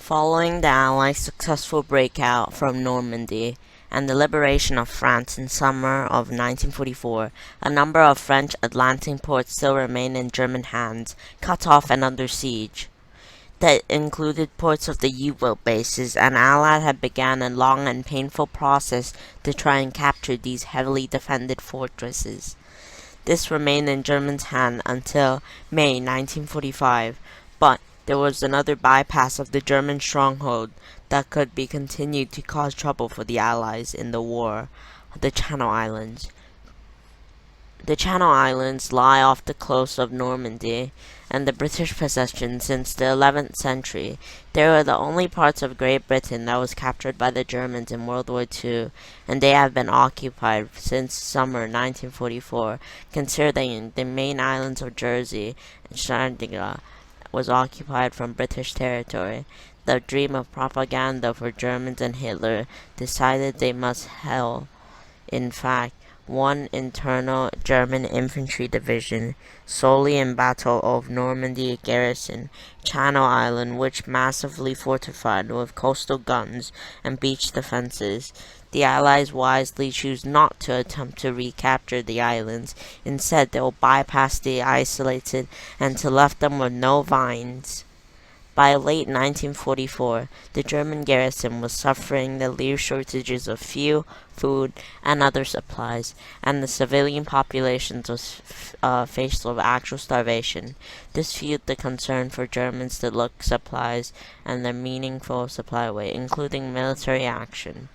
Following the Allies' successful breakout from Normandy and the liberation of France in summer of 1944, a number of French Atlantic ports still remained in German hands, cut off and under siege. That included ports of the U-boat bases, and Allied had begun a long and painful process to try and capture these heavily defended fortresses. This remained in Germans' hands until May 1945, but there was another bypass of the German stronghold that could be continued to cause trouble for the Allies in the war: the Channel Islands. The Channel Islands lie off the coast of Normandy and the British possession since the 11th century. They were the only parts of Great Britain that was captured by the Germans in World War II, and they have been occupied since summer 1944, considering the main islands of Jersey and Sardinia was occupied from British territory. The dream of propaganda for Germans and Hitler decided they must held, in fact, one internal German infantry division solely in Battle of Normandy garrison Channel Island, which massively fortified with coastal guns and beach defenses. The Allies wisely choose not to attempt to recapture the islands. Instead, they will bypass the isolated and to left them with no vines. By late 1944, the German garrison was suffering the severe shortages of fuel, food, and other supplies, and the civilian population was faced with actual starvation. This fueled the concern for Germans to look supplies and their meaningful supply way, including military action.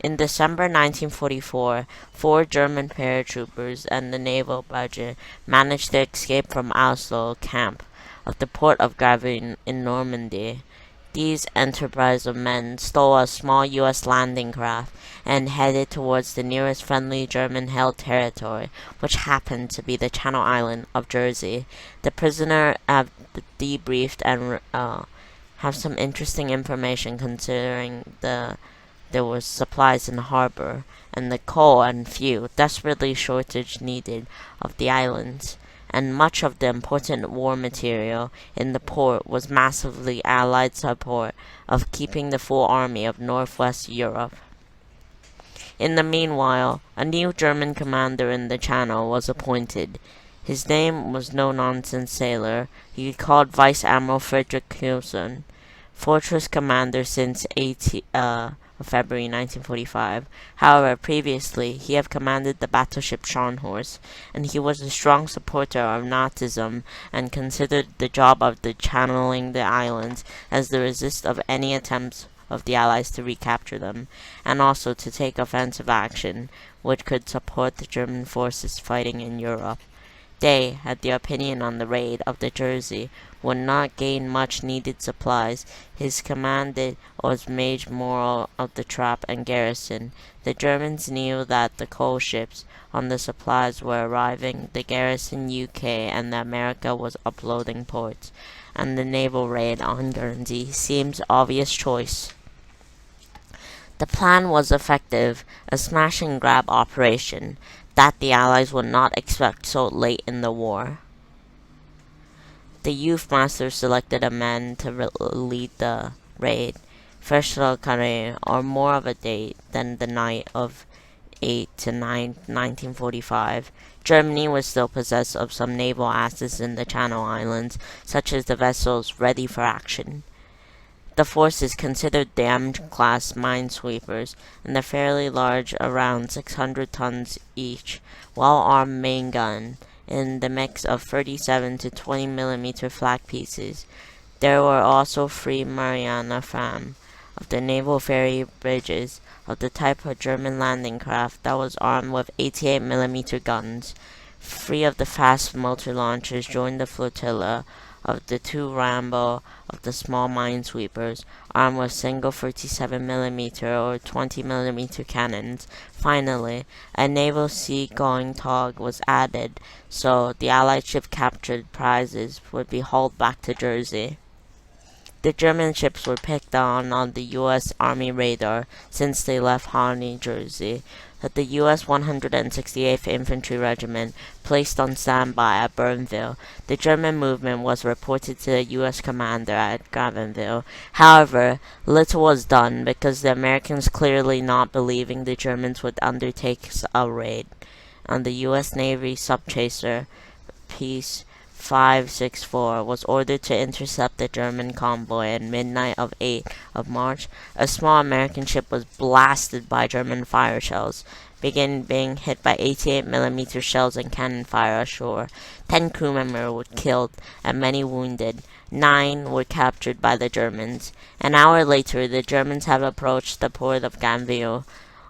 In December 1944, 4 German paratroopers and the naval budget managed to escape from Oslo camp of the port of Granville in Normandy. These enterprise of men stole a small U.S. landing craft and headed towards the nearest friendly German-held territory, which happened to be the Channel Island of Jersey. The prisoner have debriefed and have some interesting information considering there was supplies in the harbor and the coal and fuel desperately shortage needed of the islands, and much of the important war material in the port was massively Allied support of keeping the full army of Northwest Europe. In the meanwhile, a new German commander in the Channel was appointed. His name was no-nonsense sailor. He called Vice Admiral Friedrich Wilson, fortress commander since February 1945. However, previously he had commanded the battleship Scharnhorst, and he was a strong supporter of Nazism and considered the job of the channeling the islands as the resist of any attempts of the Allies to recapture them, and also to take offensive action which could support the German forces fighting in Europe. They had the opinion on the raid of the Jersey would not gain much needed supplies. His commanded was made moral of the trap and garrison. The Germans knew that the coal ships on the supplies were arriving, the garrison UK and the America was uploading ports, and the naval raid on Guernsey seems obvious choice. The plan was effective, a smash and grab operation that the Allies would not expect so late in the war. The youth master selected a man to lead the raid, Festival Carré, or more of a date than the night of 8 to 9, 1945. Germany was still possessed of some naval assets in the Channel Islands, such as the vessels ready for action. The forces considered the M-class minesweepers and the fairly large, around 600 tons each, well-armed main gun in the mix of 37 to 20 mm flak pieces. There were also 3 Mariana Fram of the naval ferry bridges of the type of German landing craft that was armed with 88 mm guns. 3 of the fast motor launchers joined the flotilla of the 2 Rambo of the small minesweepers, armed with single 37mm or 20mm cannons. Finally, a naval sea-going tug was added, so the Allied ship captured prizes would be hauled back to Jersey. The German ships were picked on the U.S. Army radar since they left Harney, Jersey. That the U.S. 168th Infantry Regiment placed on standby at Granville. The German movement was reported to the U.S. commander at Granville. However, little was done because the Americans clearly not believing the Germans would undertake a raid. On the U.S. Navy subchaser Peace 564 was ordered to intercept the German convoy at midnight of 8th of March. A small American ship was blasted by German fire shells, being hit by 88mm shells and cannon fire ashore. 10 crew members were killed and many wounded. 9 were captured by the Germans. An hour later, the Germans have approached the port of Granville.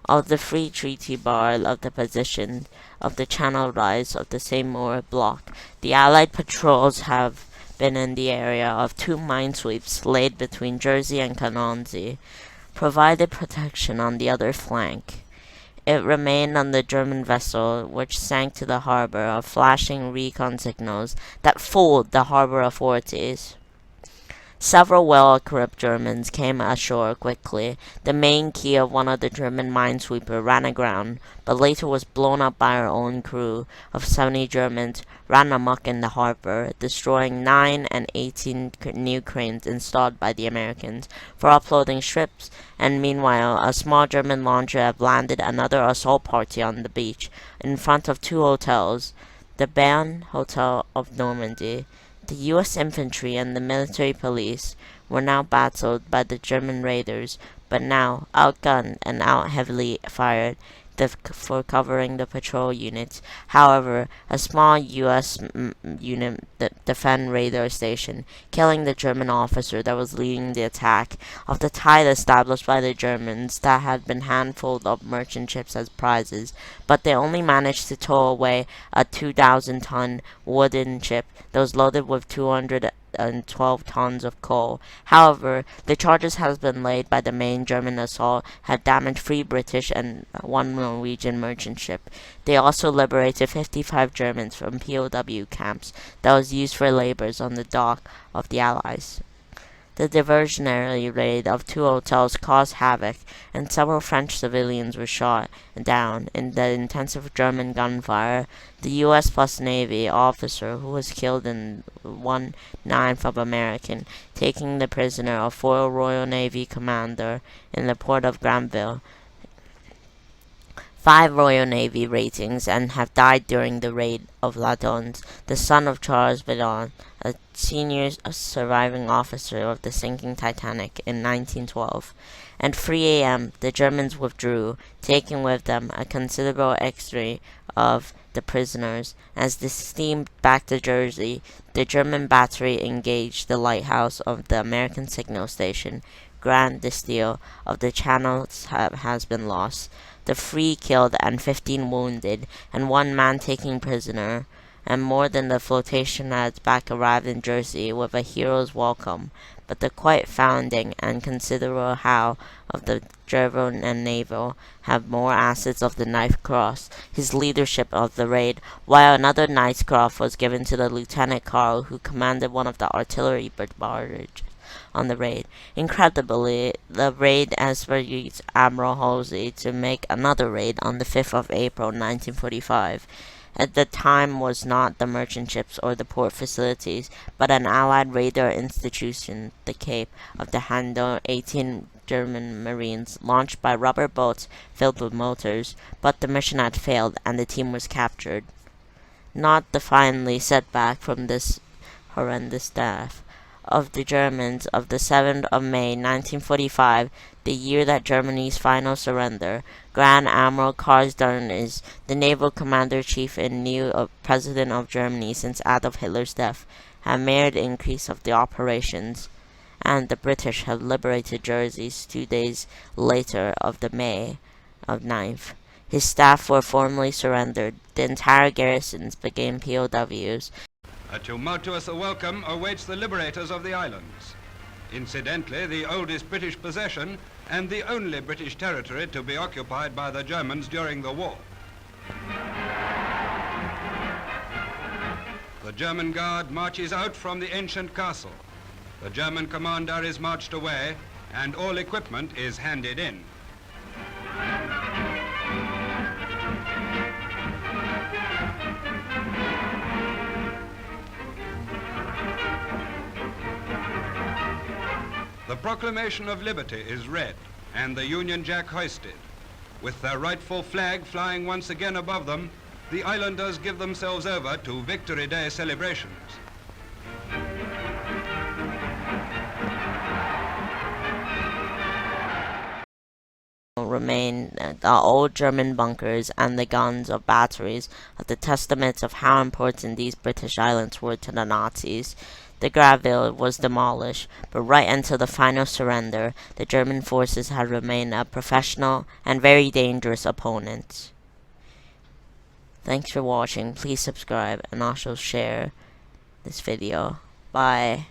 Of the free treaty bar of the position of the channel rise of the Seymour block, the Allied patrols have been in the area of 2 minesweeps laid between Jersey and Canonsey, provided protection on the other flank. It remained on the German vessel, which sank to the harbor, of flashing recon signals that fooled the harbor authorities. Several well-equipped Germans came ashore quickly. The main key of one of the German minesweepers ran aground, but later was blown up by our own crew of 70 Germans, ran amok in the harbor, destroying 9 and 18 new cranes installed by the Americans for uploading ships, and meanwhile a small German launcher had landed another assault party on the beach, in front of 2 hotels, the Bern Hotel of Normandy. The U.S. infantry and the military police were now battled by the German raiders, but now outgunned and out heavily fired for covering the patrol units. However, a small U.S. unit defend radar station, killing the German officer that was leading the attack of the tide established by the Germans that had been handful of merchant ships as prizes, but they only managed to tow away a 2,000-ton wooden ship that was loaded with 212 tons of coal. However, the charges has been laid by the main German assault had damaged 3 British and 1 Norwegian merchant ship. They also liberated 55 Germans from POW camps that was used for labors on the dock of the Allies. The diversionary raid of 2 hotels caused havoc, and several French civilians were shot down in the intensive German gunfire. The U.S. plus Navy officer who was killed in 1/9 of American, taking the prisoner of 4 Royal Navy commander in the port of Granville. 5 Royal Navy ratings and have died during the raid of Ladons, the son of Charles Bedon, a senior surviving officer of the sinking Titanic in 1912. At 3 a.m., the Germans withdrew, taking with them a considerable extra of the prisoners. As they steamed back to Jersey, the German battery engaged the lighthouse of the American signal station. Grand Distill of the Channel has been lost. The 3 killed and 15 wounded, and 1 man taken prisoner, and more than the flotation had back arrived in Jersey with a hero's welcome. But the quiet founding and considerable how of the Granville and Naval have more assets of the Knight's Cross, his leadership of the raid, while another Knight's Cross was given to the Lieutenant Carl, who commanded one of the artillery barrages on the raid. Incredibly, the raid urged Admiral Halsey to make another raid on the 5th of April 1945. At the time was not the merchant ships or the port facilities, but an Allied radar institution, the Cape of the Handel, 18 German Marines, launched by rubber boats filled with motors, but the mission had failed and the team was captured. Not defiantly set back from this horrendous death of the Germans of the 7th of May 1945, the year that Germany's final surrender, Grand Admiral Karl Stern is the naval commander-chief and new president of Germany since Adolf Hitler's death, had made the increase of the operations, and the British had liberated Jersey 2 days later of the May of 9th. His staff were formally surrendered. The entire garrisons became POWs. A tumultuous welcome awaits the liberators of the islands. Incidentally, the oldest British possession and the only British territory to be occupied by the Germans during the war. The German Guard marches out from the ancient castle. The German commander is marched away and all equipment is handed in. The Proclamation of Liberty is read and the Union Jack hoisted. With their rightful flag flying once again above them, the islanders give themselves over to Victory Day celebrations. Remain the old German bunkers and the guns of batteries are the testaments of how important these British islands were to the Nazis. The Granville was demolished, but right until the final surrender, the German forces had remained a professional and very dangerous opponent. Thanks for watching. Please subscribe and also share this video. Bye.